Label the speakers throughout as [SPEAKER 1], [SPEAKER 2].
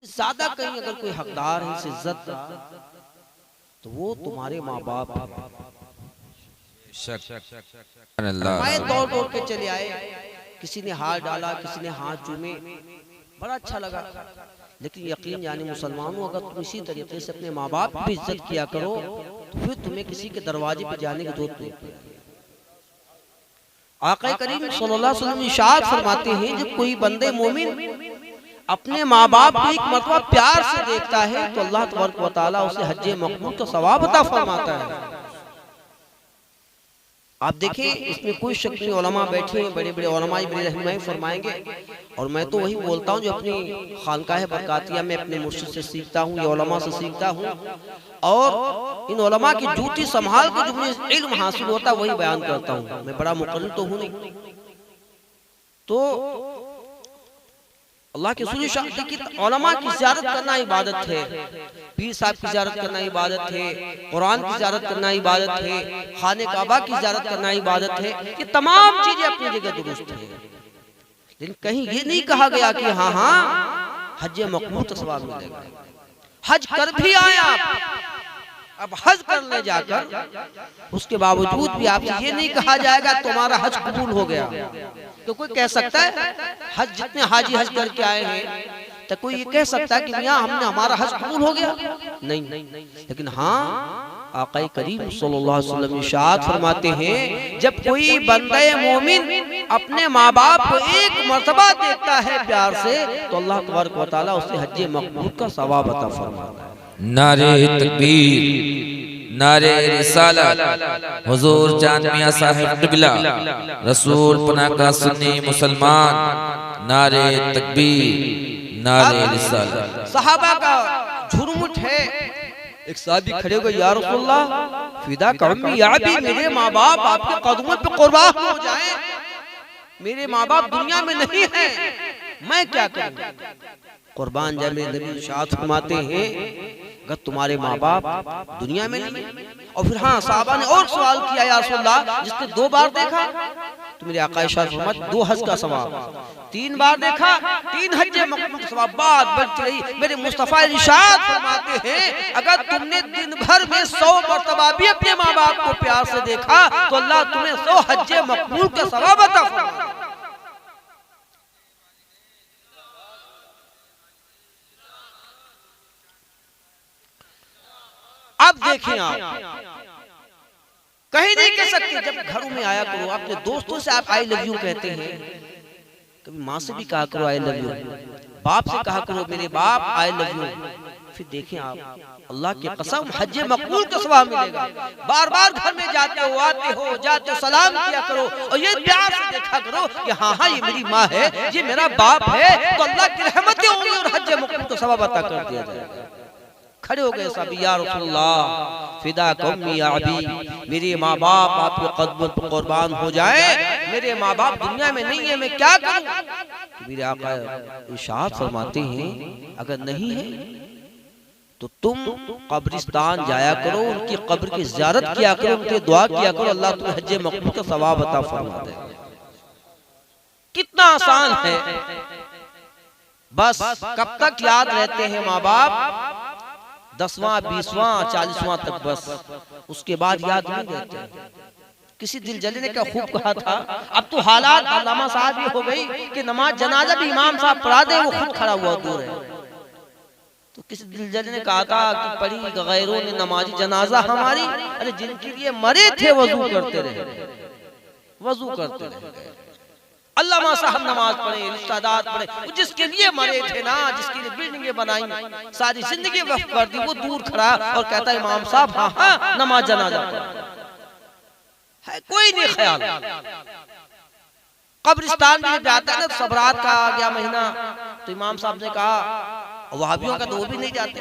[SPEAKER 1] ज्यादा कहीं अगर कोई हकदार है इस इज्जत का तो वो तुम्हारे माँ बाप। मैं दौड़ दौड़ के चले आए, किसी ने हाथ डाला, किसी ने हाथ चूमे, बड़ा अच्छा लगा। लेकिन यकीन जाने मुसलमानों, अगर तुम इसी तरीके से अपने माँ बाप की इज्जत किया करो तो फिर तुम्हें किसी के दरवाजे पे जाने की जरूरत नहीं। आका करीम सल्लल्लाहु अलैहि वसल्लम इरशाद फरमाते हैं, जब कोई बंदे मोमिन अपने माँ बाप को एक मर्तबा प्यार से देखता है तो अल्लाह तबारक व तआला उसे हज्जे मकबूल का सवाब अता फरमाता है। आप देखें, इसमें कोई शक नहीं, उलमा बैठे हैं, बड़े बड़े उलमा बड़े रहनुमाई फरमाएंगे। और मैं तो वही बोलता हूँ जो अपनी खानकाह बरकातिया में अपने मुर्शिद से सीखता हूँ या उलमा से सीखता हूँ, और इन उलमा की जूती संभाल के जो मुझे इल्म हासिल होता है वही बयान करता हूँ। मैं बड़ा मुकल्लिद तो हूँ नहीं। तो अल्लाह के रसूल देखिए, उलमा की ज़ियारत करना इबादत है, पीर साहब की ज़ियारत करना इबादत है, कुरान की ज़ियारत करना इबादत है, खाने काबा की ज़ियारत करना इबादत है। ये तमाम चीजें अपनी जगह दुरुस्त है, लेकिन कहीं ये नहीं कहा गया कि हाँ हाँ हज मकबूल का सवाब मिलेगा। हज कर भी आए आप, अब हज करने जाकर उसके बावजूद भी आपसे ये नहीं कहा जाएगा तुम्हारा हज कबूल हो गया। तो कोई कह सकता है हज जितने हाजी हज करके आए हैं तो कोई ये कह सकता है कि मियां हमने हमारा हज कबूल हो गया? नहीं। लेकिन हाँ, आका करीम सल्लल्लाहु अलैहि वसल्लम इरशाद फरमाते हैं, जब कोई बंदे मोमिन अपने माँ बाप को एक मर्तबा देखता है प्यार से तो अल्लाह तबारक व तआला उसे हज्जे मकबूल का सवाब अता फरमाता है।
[SPEAKER 2] नारे तकबीर, नारे रिसालत, हुजूर जान मियां साहिब क़िबला, रसूल पनाह का सुन्नी मुसलमान, नारे तकबीर, नारे रिसालत।
[SPEAKER 1] सहाबा का झुरमुट है। एक साहबी खड़े हो गए, या रसूलल्लाह फिदा कौमी या भी, मेरे माँ बाप आपके कदमों पे कुर्बान हो जाएं, मेरे माँ बाप दुनिया में नहीं है, मैं क्या करूं? कुर्बान जाए मेरे नबी इरशाद फरमाते हैं, अगर तुम्हारे माँ बाप दुनिया में नहीं। और फिर हाँ, साहबा ने और सवाल किया, या रसूलल्लाह जिसने 2 बार देखा तो मेरे आका इरशाद फरमाते 2 हज का सवाब, 3 बार देखा 3 हज मकबूल का सवाब। बात बढ़ती रही, मेरे मुस्तफा इरशाद फरमाते हैं, अगर तुमने दिन भर में 100 मर्तबा भी अपने माँ बाप को प्यार से देखा तो अल्लाह तुम्हें 100 हज मकबूल का सवाब अता फरमाएगा। अब देखें, आप कहीं नहीं कह सकते, जब घरों में आया करो, अपने दोस्तों से आप आई लव यू कहते हैं, कभी माँ से भी कहा करो आई लव यू, बाप से कहा करो मेरे बाप आई लव यू। फिर देखें आप, अल्लाह की कसम हज मकबूल का सवाब मिलेगा। बार बार घर में जाते हो, आते हो, जाते हो, सलाम किया करो और ये प्यार से देखा करो कि हाँ हाँ ये मेरी माँ है, ये मेरा बाप है, तो अल्लाह की रहमतें होंगी और हज मकबूल का सवाब अता कर दिया जाएगा। खड़े हो गए साहब, या रसूलल्लाह फिदा कौमी या अबी, मेरे माँ बाप आपके कदमों पर कुर्बान हो जाए, मेरे माँ बाप दुनिया में नहीं है, मैं क्या करूं? मेरे आका इरशाद फरमाते हैं, अगर नहीं है तो तुम कब्रिस्तान जाया करो, उनकी कब्र की ज़ियारत किया करो, उनकी दुआ किया करो, अल्लाह तुम्हें हज मकबूल का सवाब अता फरमा देगा। कितना आसान है, बस कब तक याद रहते हैं माँ बाप? 10वां 20वां 40वां तक, बस उसके बाद याद नहीं रहते। किसी दिल जले ने क्या खूब कहा था, अब तो हालात अल्लामा साहब ये हो गई कि नमाज जनाजा भी इमाम साहब पढ़ा दे, वो खुद खड़ा हुआ दूर है। तो किसी दिल जले ने कहा था कि पढ़ी गैरों ने नमाजी जनाजा हमारी, अरे जिनके लिए मरे थे वजू करते रहे, वजू करते रहे। अल्लामा साहब नमाज पढ़े, रिश्तेदार पढ़े, जिसके लिए मरे थे ना, जिसके लिए बिल्डिंगें बनाई, सारी जिंदगी वक्फ कर दी, वो दूर खड़ा और कहता है इमाम साहब हाँ हाँ नमाज जनाजा है, कोई नहीं ख्याल। कब्रिस्तान में जाता है ना, सबरात का आ गया महीना, तो इमाम साहब ने कहा, वहाबियों का तो वो भी नहीं जाते,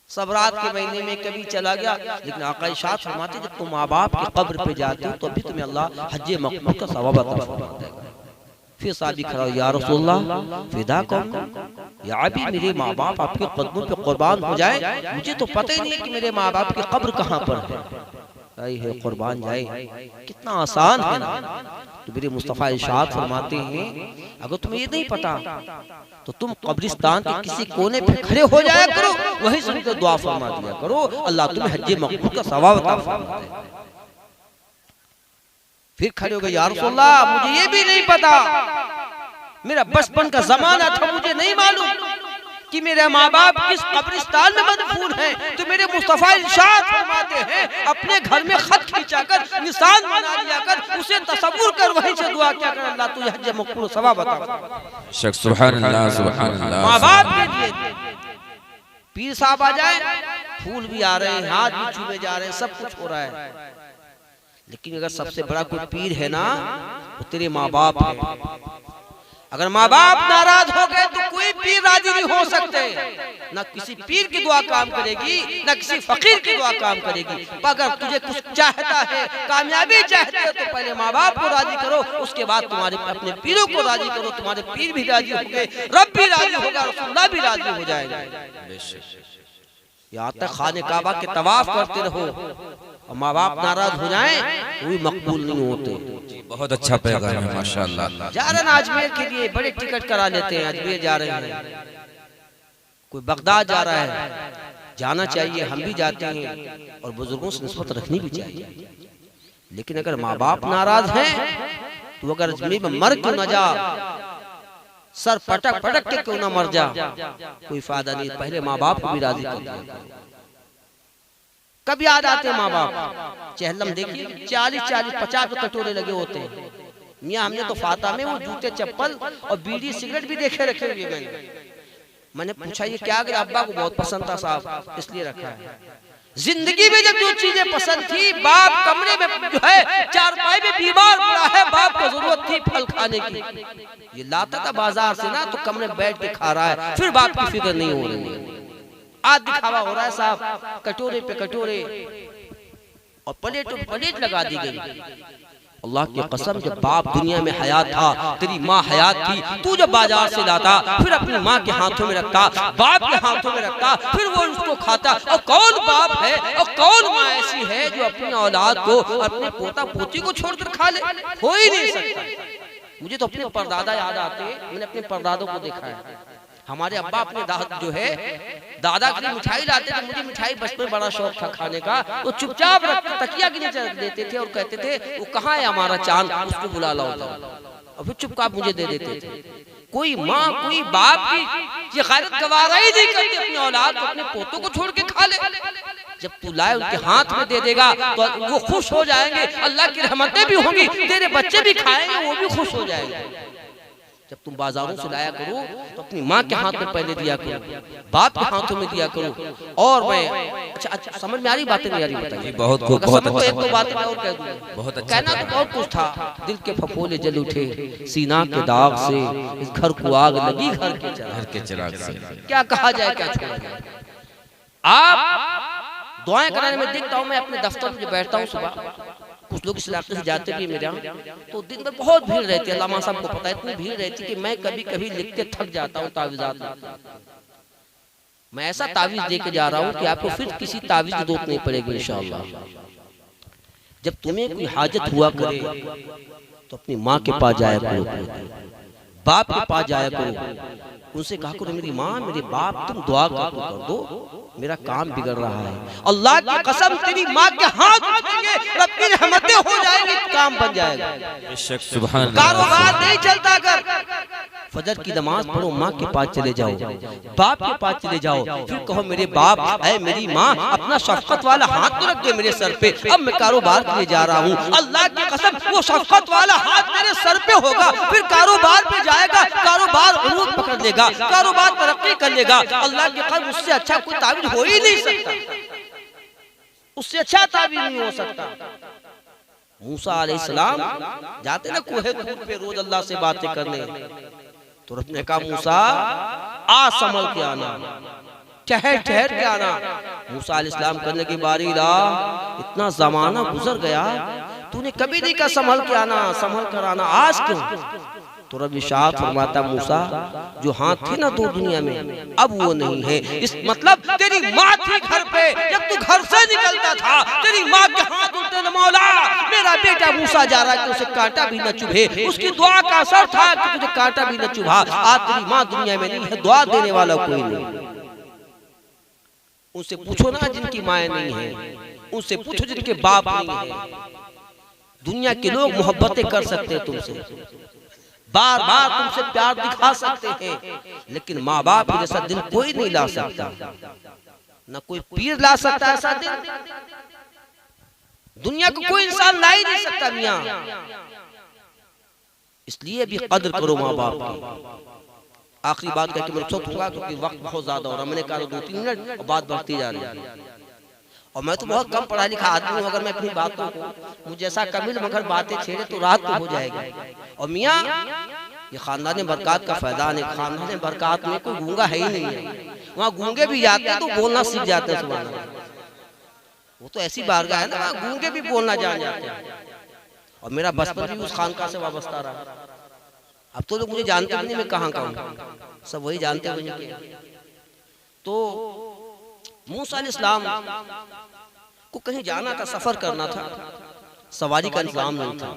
[SPEAKER 1] सबरात के महीने में कभी चला गया, लेकिन आका इरशाद फरमाते जब तुम माँ बाप की कब्र पे जाते हो तो भी तुम्हें अल्लाह हज मकबूल का सवाब अता फरमाएगा। फिर साहबी खड़ा हो, या रसूलल्लाह फिदा कौम या अभी, मेरे माँ बाप आपके कदमों पे कुर्बान हो जाए, मुझे तो पता ही नहीं है कि मेरे माँ बाप की कब्र कहाँ पर है, कुर्बान जाए, कितना आसान है ना। तो मेरे मुस्तफा इरशाद फरमाते हैं, अगर तुम्हें ये नहीं पता तो तुम कब्रिस्तान के किसी कोने पे खड़े हो जाया करो, वहीं से उनको दुआ फरमा दिया करो, अल्लाह तुम्हें हज्जे मकबूल का सवाब अता फरमा दे। फिर खड़े हो गए, या रसूल अल्लाह मुझे ये भी नहीं पता, मेरा बचपन का जमाना था, मुझे नहीं मालूम कि मेरे माँ बाप किस कब्रिस्तान में मदफून हैं। तो मेरे मुस्तफा इरशाद फरमाते हैं, अपने घर में खत खींचाकर निशान बना लिया कर, उसे तसव्वुर कर, वहीं से दुआ क्या कर, अल्लाह तुझे हज्जे मकबूल सवाब अता फरमा।
[SPEAKER 2] सुभान अल्लाह, सुभान अल्लाह।
[SPEAKER 1] माँ बाप के लिए पीर साहब आ जाए, फूल भी आ रहे हैं, हाथ भी चूमे जा रहे हैं, सब कुछ हो रहा है, लेकिन अगर सबसे बड़ा कोई पीर है ना, वो तेरे माँ बाप है। अगर माँ बाप नाराज हो गए तो कोई पीर राजी नहीं हो सकते, ना किसी पीर की दुआ काम करेगी, ना किसी फकीर की दुआ काम करेगी। अगर तुझे कुछ चाहता है, कामयाबी चाहते हो, तो पहले माँ बाप को राजी करो, उसके बाद तुम्हारे अपने पीरों को राजी करो, तुम्हारे पीर भी राजी होंगे, रब भी राजी होगा, रसूलुल्लाह भी राजी हो जाएगा। यहाँ तक खाने काबा के तवाफ करते रहो, और माँ बाप नाराज हो जाएं वो भी मकबूल नहीं होते।
[SPEAKER 2] बहुत अच्छा पैगाम है माशाअल्लाह।
[SPEAKER 1] जा रहे हैं अजमेर के लिए, बड़े टिकट करा लेते हैं, अजमेर जा रहे हैं, कोई बगदाद जा रहा है, जाना चाहिए, हम भी जाते हैं, और बुजुर्गों से निस्बत रखनी भी चाहिए। लेकिन अगर माँ बाप नाराज हैं तो अगर अजमेर में मर क्यों न जा, सर पटक पटक के क्यों न मर जा, कोई फायदा नहीं। पहले माँ बाप को भी राजी कर दिया। कब याद आते हैं माँ बाप, चहलम देखिए 40-50 कटोरे लगे होते हैं। मियाँ हमने तो फाता में वो जूते चप्पल और बीड़ी सिगरेट भी देखे रखे हुए गए। मैंने पूछा ये क्या, अगर अब्बा को बहुत पसंद था साहब, इसलिए रखा है। जिंदगी में जब जो चीजें पसंद थी, बाप कमरे में जो है चारपाई में बीमार पड़ा है, बाप को जरूरत थी फल खाने की, ये लाता था बाजार से ना, तो कमरे में बैठ के खा रहा है, फिर बाप की फिक्र नहीं हो रही है। आज दिखावा हो रहा है साहब, कटोरे पे कटोरे और प्लेट पे प्लेट लगा दी गई। अल्लाह की कसम, जब बाप दुनिया में हयात था, तेरी माँ हयात थी, तू जब बाजार से लाता, फिर अपनी माँ के हाथों में रखता, बाप के हाथों में रखता, फिर वो उसको खाता। और कौन बाप है और कौन माँ ऐसी है जो अपनी औलाद को, अपने पोता पोती को छोड़कर खा ले? हो ही नहीं सकता। मुझे तो अपने परदादा याद आते, मैंने अपने परदादों को देखा है। हमारे अब्बा अपने जो है दादा के लिए मिठाई लाते थे, मुझे मिठाई बचपन में बड़ा शौक था खाने का, तो चुपचाप रख तकिया के नीचे रख देते थे और कहते थे वो कहाँ है हमारा चांद, उसको बुला लाओ, और फिर चुपचाप मुझे दे देते थे। कोई माँ कोई बाप की ये गैरत गवारा ही नहीं करती अपनी औलाद को, अपने पोतों को छोड़ के खा ले। जब तू लाए उनके हाथ में दे देगा तो वो खुश हो जाएंगे, अल्लाह की रहमतें भी होंगी, तेरे बच्चे भी खाएंगे, वो भी खुश हो जाएंगे। जब तुम बाजारों से लाया करो तो अपनी माँ के हाथ में पहले दिया करो, बाप के हाथों में दिया करो। और मैं अच्छा समझ में आ रही बातें, नहीं आ रही बताइए?
[SPEAKER 2] बहुत खूब, बहुत अच्छा।
[SPEAKER 1] एक दो बातें मैं और कह दूं, बहुत अच्छा। कहना तो बहुत कुछ था, दिल के फफोले जल उठे सीना के दाग से, इस घर को आग लगी घर के चिराग से। क्या कहा जाए, क्या छोड़ा जाए। आप दुआएं कराने में देखता हूँ, मैं अपने दफ्तर में बैठता हूँ सुबह, कुछ लोग इस इलाके से जाते भी मेरे यहाँ, तो दिन भर बहुत भीड़ रहती है। अल्लामा साहब को पता है, इतनी भीड़ रहती है कि मैं कभी कभी लिख के थक जाता हूँ तावीज़ात में। मैं ऐसा तावीज़ दे के जा रहा हूँ कि आपको फिर किसी तावीज़ की जरूरत नहीं पड़ेगी इंशाअल्लाह। जब तुम्हें कोई हाजत हुआ करे तो अपनी माँ के पास जाया करो, बाप के पास जाया करो, उनसे कहा करो मेरी माँ मेरे बाप तुम दुआ कर दो, मेरा काम बिगड़ रहा है। अल्लाह की कसम तेरी माँ के हाथ उठेंगे, रब की रहमतें हो जाएंगी, काम बन जाएगा।
[SPEAKER 2] सुभान अल्लाह।
[SPEAKER 1] कारोबार नहीं चलता, अगर फजर की नमाज पढ़ो, माँ के पास चले जाओ, बाप के पास चले जाओ, फिर कहो मेरे बाप है मेरी माँ, अपना शफकत वाला हाथ तो रख दे मेरे सर पे, अब मैं कारोबार के लिए जा रहा हूँ। अल्लाह की कसम वो शफकत वाला हाथ मेरे सर पे होगा, फिर कारोबार पे जाएगा, कारोबार उरूज पकड़ लेगा, कारोबार तरक्की कर लेगा। अल्लाह की कसम उससे अच्छा कोई ताबीज हो ही नहीं सकता, उससे अच्छा ताबीज नहीं हो सकता। मूसा अलैहिस्सलाम जाते ना कोहे तूर पे रोज अल्लाह से बातें करने, तो रब ने कहा मूसा आ संभल के आना, ठहर ठहर के आना। मूसा अलैहिस्सलाम करने की बारी ला, इतना जमाना गुजर गया, तूने कभी नहीं कहा संभल के आना, संभल कर आना, आज क्यों? तो रब इरशाद फरमाता मूसा जो हाथ थे ना दो दुनिया में अब वो नहीं है। इस मतलब तेरी माँ थी घर पे, जब तू घर से निकलता था तेरी माँ के हाथ उठते थे, मौला मेरा बेटा मूसा जा रहा है कि उसे कांटा भी न चुभे। उसकी दुआ का असर था कि तुझे कांटा भी न चुभा। आज तेरी माँ दुनिया में नहीं है, दुआ देने वाला कोई नहीं। उनसे पूछो ना जिनकी माएँ नहीं है, उनसे पूछो जिनके बाप नहीं है। दुनिया के लोग मोहब्बतें कर सकते हैं तुमसे, बार बार तुमसे प्यार दिखा सकते हैं, लेकिन माँ बाप जैसा दिल कोई नहीं ला सकता, न कोई पीर ला सकता ऐसा दिल। दुनिया को कोई इंसान ला ही नहीं सकता मियां। इसलिए भी कदर करो माँ बाप की। आखिरी बात करके मैं सोचूंगा क्योंकि वक्त बहुत ज्यादा हो रहा है। मैंने कहा 2-3 मिनट और बात बढ़ती जा रही है, और मैं तो बहुत कम पढ़ा लिखा आदमी हूँ। अगर मैं अपनी बातों को मुझे जैसा कमिल मगर बातें छेड़े तो रात तो हो जाएगी। और मियाँ ये खानदान बरकत का फैदान है। खानदान बरकत में कोई गूंगा है ही नहीं है। वहाँ गूंगे भी जाते हैं तो बोलना सीख जाते हैं। सुभान अल्लाह, वो तो ऐसी बारगाह है ना, वहाँ गूंगे भी बोलना जान जाते हैं। और मेरा बचपन भी उस खानका से वाबस्ता रहा। अब तो लोग मुझे जानते भी नहीं मैं कहाँ का हूँ, सब वही जानते हैं। तो मूसा अलैहिस्सलाम को कहीं जाना था, सफर करना था, सवारी का इंतजाम नहीं था।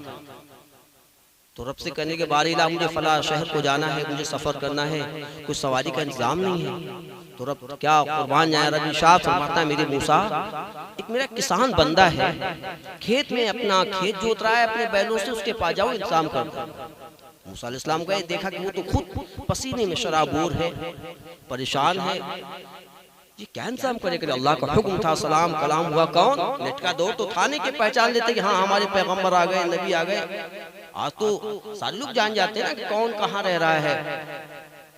[SPEAKER 1] तो रब से कहने के बारे मुझे फला शहर को जाना है, मुझे सफर करना है, कुछ सवारी का इंतजाम नहीं है। तो रब क्या कुर्बान जाए, रब इरशाद फरमाता है मेरे मूसा एक मेरा किसान बंदा है, खेत में अपना खेत जोत रहा है अपने बैलों से, उसके पास जाओ इंतजाम कर दो। मूसा अलैहिस्सलाम गए, देखा कि वो तो खुद पसीने में शराबूर है, परेशान है। ये क्या इंतजाम करेगा? अल्लाह का हुक्म था, सलाम कलाम हुआ। कौन लटका दो तो था नहीं कि पहचान लेते कि हाँ हमारे पैगंबर आ गए, नबी आ गए। आज तो सारे लोग जान जाते हैं ना कि कौन कहाँ रह रहा है।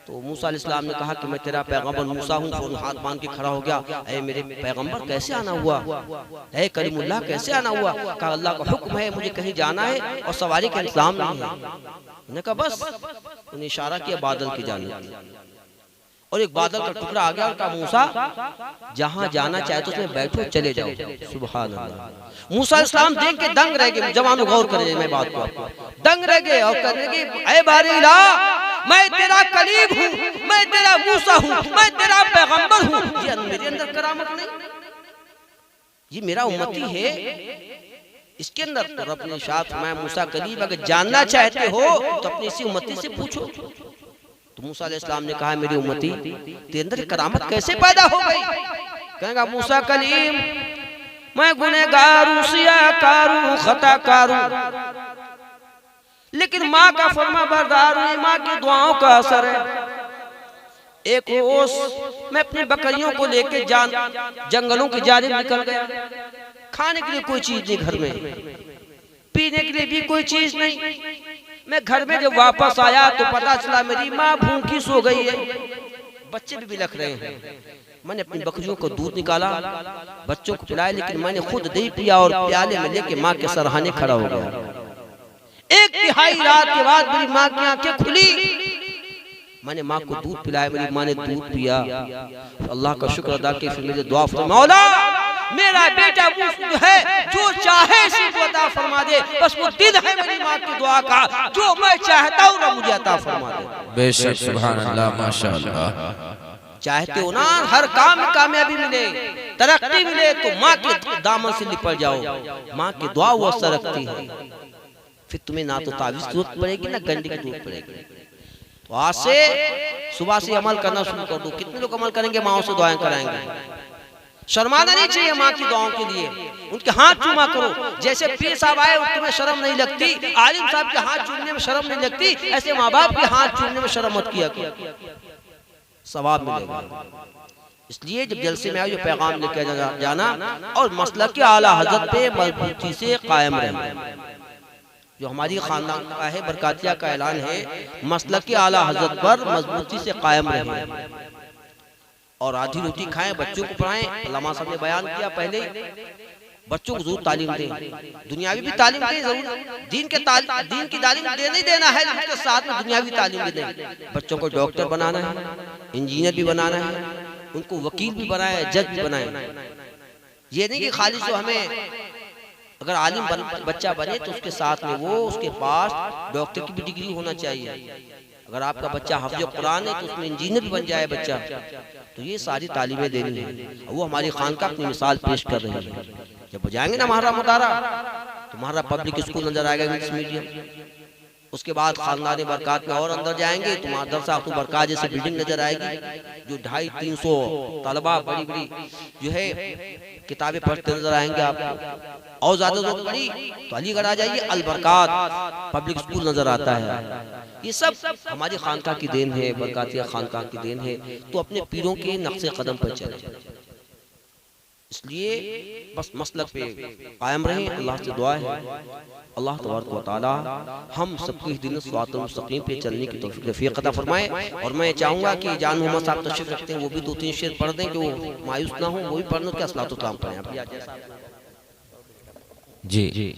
[SPEAKER 1] तो मूसा अलैहिस्सलाम ने कहा कि मैं तेरा पैगंबर मूसा हूँ। फौरन हाथ बांध के खड़ा हो गया, ऐ मेरे पैगंबर कैसे आना हुआ, ऐ करीमुल्लाह कैसे आना हुआ? कहा अल्लाह का हुक्म है, मुझे कहीं जाना है और सवारी का इंतजाम नहीं है। उन्होंने कहा बस, उन्हें इशारा किया बादल की जानिब, और एक बादल का टुकड़ा आ गया और कहा मूसा जहां जाना चाहे तो उसमें बैठो, चले जाओ। सुभान अल्लाह। मूसा अलैहिस्सलाम देख के दंग रह गए। जवानों गौर करें मैं बात को, दंग रह गए और कहने लगे ऐ बारी इलाह, मैं तेरा कलीम हूँ, मैं तेरा मूसा हूँ, मैं तेरा पैगंबर हूँ। ये मेरे अंदर करामत नहीं, ये मेरा उम्मती है, इसके अंदर तो रब ने इरशाद फरमाया मूसा कलीम अगर जानना चाहते हो तो अपनी इसी उम्मती से पूछो। तो मूसा अलैहिस्सलाम ने कहा मेरी उम्मती तेरे अंदर करामत कैसे पैदा हो गई? कहेगा मूसा कलीम मैं गुनहगार हूं, सियाकार हूं, खताकार हूं, लेकिन माँ का फरमा बरदार हूं, माँ की दुआओं का असर है। एक रोज मैं अपनी बकरियों को लेके जंगलों की जानिब निकल गया। खाने के लिए कोई चीज नहीं घर में, पीने के लिए भी कोई चीज नहीं। मैं घर में जब वापस आया तो पता चला मेरी माँ भूखी सो गई है, बच्चे भी बिलख रहे हैं। मैंने अपनी बकरियों को दूध निकाला, बच्चों को पिलाया, लेकिन मैंने खुद नहीं पिया और प्याले में लेके माँ के सरहाने खड़ा हो गया। 1/3 रात के बाद मेरी माँ की आंखें खुली, मैंने माँ को दूध पिलाया, मेरी माँ ने दूध पिया। अल्लाह का शुक्र अदा किया, फिर मेरे दुआ फरमा मौला मेरा बेटा वो है जो चाहे इसी को अता फरमा दे, बस वो दिन है मेरी माँ की दुआ का, जो मैं चाहता हूँ ना मुझे अता फरमा दे।
[SPEAKER 2] बेशक सुभान अल्लाह माशाअल्लाह।
[SPEAKER 1] चाहते हो ना हर काम में कामयाबी मिले, तरक्की मिले, तो माँ के दामन से लिपट जाओ। माँ की दुआ वो असर रखती है, फिर तुम्हें ना तो तावीज़ की जरूरत पड़ेगी ना गंडी की जरूरत पड़ेगी। तो आज से सुबह से अमल करना शुरू कर दो। कितने लोग अमल करेंगे, माओ से दुआएं कराएंगे। शर्माना नहीं चाहिए माँ की दुआओं के लिए, उनके हाथ चूमा करो। जैसे पीर साहब आए तुम्हें शर्म नहीं लगती, आलिम साहब के हाथ चूमने में शर्म नहीं लगती, ऐसे माँ बाप के हाथ चूमने में शर्म मत किया करो, सवाब मिलेगा। इसलिए जब जलसे में आओ ये पैगाम लेके जाना और मसलक के आला हजरत पे मजबूती से कायम रहना। जो हमारी खानदान का है बरकातिया का ऐलान है, मसलक के आला हजरत पर मजबूती से कायम रहें और आधी रोटी खाएं, बच्चों को पढ़ाएं। अल्लामा साहब ने बयान किया पहले, बच्चों को जरूर तालीम दें, दुनियावी भी तालीम दें जरूर, दीन की तालीम देना ही देना है, उसके साथ में दुनियावी तालीम भी दें। बच्चों को डॉक्टर बनाना है, इंजीनियर भी बनाना है, उनको वकील भी बनाए, जज भी बनाए। ये नहीं कि खाली जो हमें अगर आलिम बच्चा बने तो उसके साथ में वो उसके पास डॉक्टर की भी डिग्री होना चाहिए। अगर आपका बच्चा हाफिज कुरान है तो उसमें इंजीनियर भी बन जाए बच्चा। तो ये सारी तालीमें देनी है। वो हमारी खानका अपनी मिसाल पेश कर रही है। जब जाएंगे ना महारा मुतारा तो महारा पब्लिक स्कूल नजर आएगा, इंग्लिश मीडियम। उसके बाद खानदानी बरकात में और अंदर जाएंगे तो मदरसा तो बरकात जैसी बिल्डिंग नजर आएगी, जो 250-300 तलबा बड़ी बड़ी जो है किताबें पढ़ते नजर आएंगे आपको। और ज्यादा जरूरत पड़ी तो अलीगढ़ आ जाइए, अल बरकात पब्लिक स्कूल नजर आता है। ये सब हमारी खानका की देन है, बरकातिया खानका की देन है। तो अपने पीरों के नक्शे कदम पर चले, इसलिए बस मसलक पे कायम रहें। अल्लाह से दुआ है अल्लाह तबारक व तआला हम सबको दिन सिरातुल मुस्तकीम पे चलने की तौफीक अता फरमाए। और मैं चाहूँगा कि जान मोहम्मद साहब तशरीफ रखते हैं, वो भी 2-3 शेर पढ़ दें कि वो मायूस ना हो, वो भी पढ़ने के असलातुल कलाम पढ़ें।
[SPEAKER 2] जी।